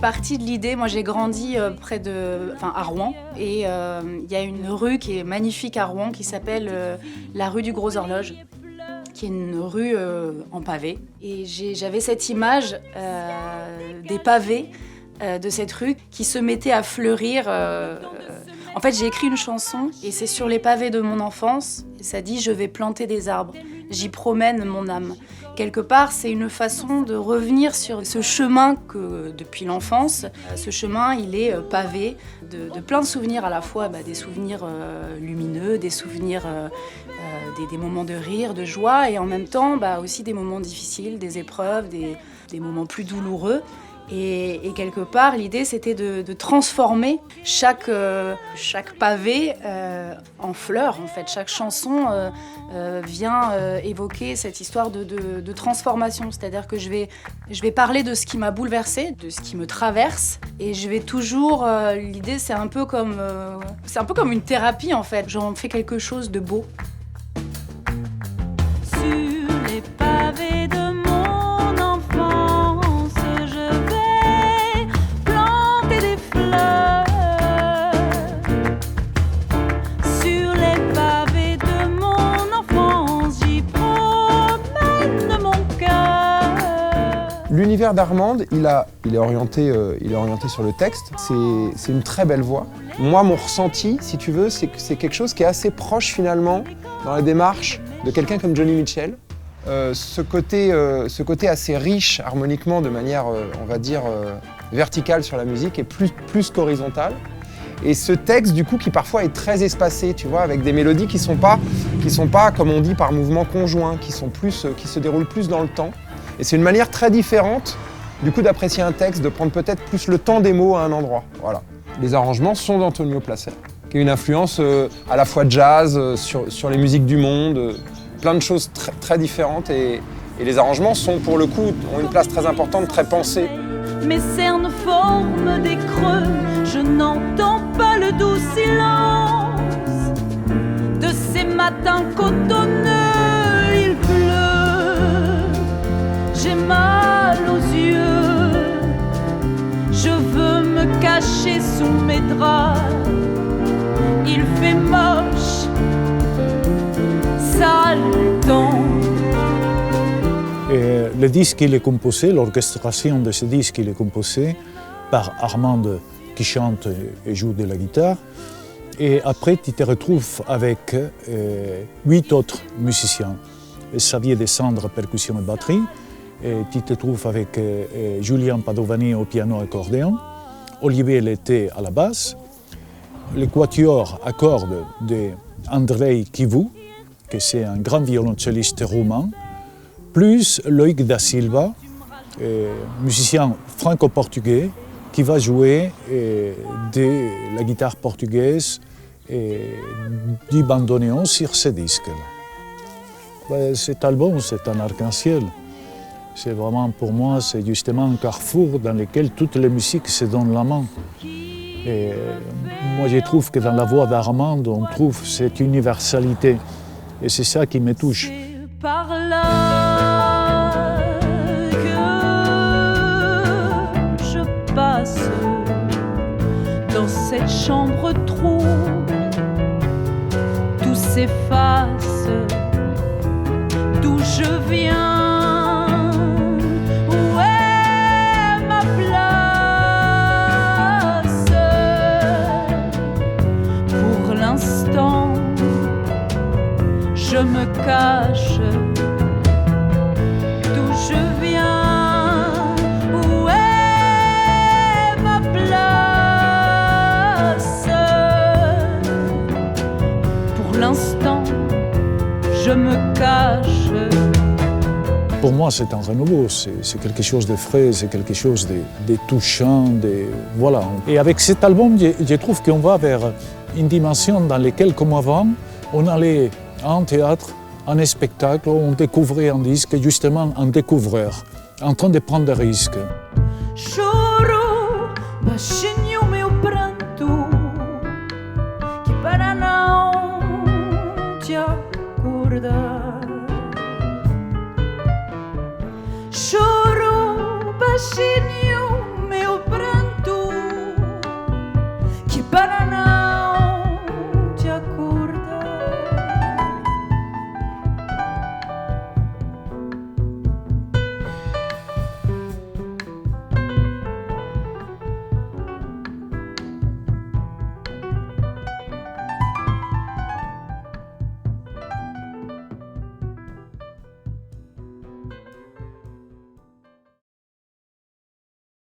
partie de l'idée. Moi, j'ai grandi à Rouen. Et il y a une rue qui est magnifique à Rouen qui s'appelle la rue du Gros Horloge, qui est une rue en pavé. Et j'avais cette image des pavés de cette rue qui se mettaient à fleurir. En fait, j'ai écrit une chanson et c'est sur les pavés de mon enfance. Et ça dit « Je vais planter des arbres, j'y promène mon âme ». Quelque part, c'est une façon de revenir sur ce chemin que, depuis l'enfance, ce chemin, il est pavé de plein de souvenirs, à la fois des souvenirs lumineux, des souvenirs, des moments de rire, de joie, et en même temps aussi des moments difficiles, des épreuves, des moments plus douloureux. Et quelque part, l'idée, c'était de transformer chaque pavé en fleurs, en fait. Chaque chanson vient évoquer cette histoire de transformation. C'est-à-dire que je vais parler de ce qui m'a bouleversée, de ce qui me traverse. Et je vais toujours... l'idée, c'est un peu comme une thérapie, en fait. J'en fais quelque chose de beau. Sur les pavés de mon enfance, sur les pavés de mon enfance, j'y promène mon cœur. L'univers d'Armande, il est orienté sur le texte. C'est une très belle voix. Moi, mon ressenti, si tu veux, c'est que c'est quelque chose qui est assez proche finalement dans la démarche de quelqu'un comme Joni Mitchell. Ce côté assez riche harmoniquement de manière, on va dire, verticale sur la musique et plus qu'horizontale. Et ce texte, du coup, qui parfois est très espacé, tu vois, avec des mélodies qui sont pas, comme on dit, par mouvement conjoint, qui se déroulent plus dans le temps. Et c'est une manière très différente, du coup, d'apprécier un texte, de prendre peut-être plus le temps des mots à un endroit. Voilà. Les arrangements sont d'Antonio Placel, qui a une influence à la fois jazz, sur les musiques du monde, plein de choses très, très différentes. Et les arrangements sont, pour le coup, ont une place très importante, très pensée. Mes cernes forment des creux, je n'entends pas le doux silence de ces matins cotonneux. Il pleut, j'ai mal aux yeux, je veux me cacher sous mes draps. Il fait moche, sale temps. Et le disque, il est composé, l'orchestration de ce disque, il est composé par Armande qui chante et joue de la guitare. Et après, tu te retrouves avec 8 autres musiciens. Xavier Descendre, percussion et batterie. Et tu te trouves avec Julien Padovani au piano et accordéon, Olivier Lété à la basse, le quatuor à cordes d'Andrei Kivou, que c'est un grand violoncelliste roumain, plus Loïc da Silva, musicien franco-portugais, qui va jouer de la guitare portugaise et du bandoneon sur ce disque-là. Cet album, c'est un arc-en-ciel. C'est vraiment, pour moi, c'est justement un carrefour dans lequel toutes les musiques se donnent la main. Et moi, je trouve que dans la voix d'Armande, on trouve cette universalité. Et c'est ça qui me touche. Par là que je passe dans cette chambre trouble, tout s'efface, d'où je viens, où est ma place. Pour l'instant, je me cache, d'où je viens, où est ma place. Pour l'instant, je me cache. Pour moi, c'est un renouveau, c'est quelque chose de frais, c'est quelque chose de touchant, voilà. Et avec cet album, je trouve qu'on va vers une dimension dans laquelle, comme avant, on allait en théâtre, en spectacle, on découvrait un disque, justement un découvreur, en train de prendre des risques. Choro, baixinho meu pranto, que para não te acordar. Choro, baixinho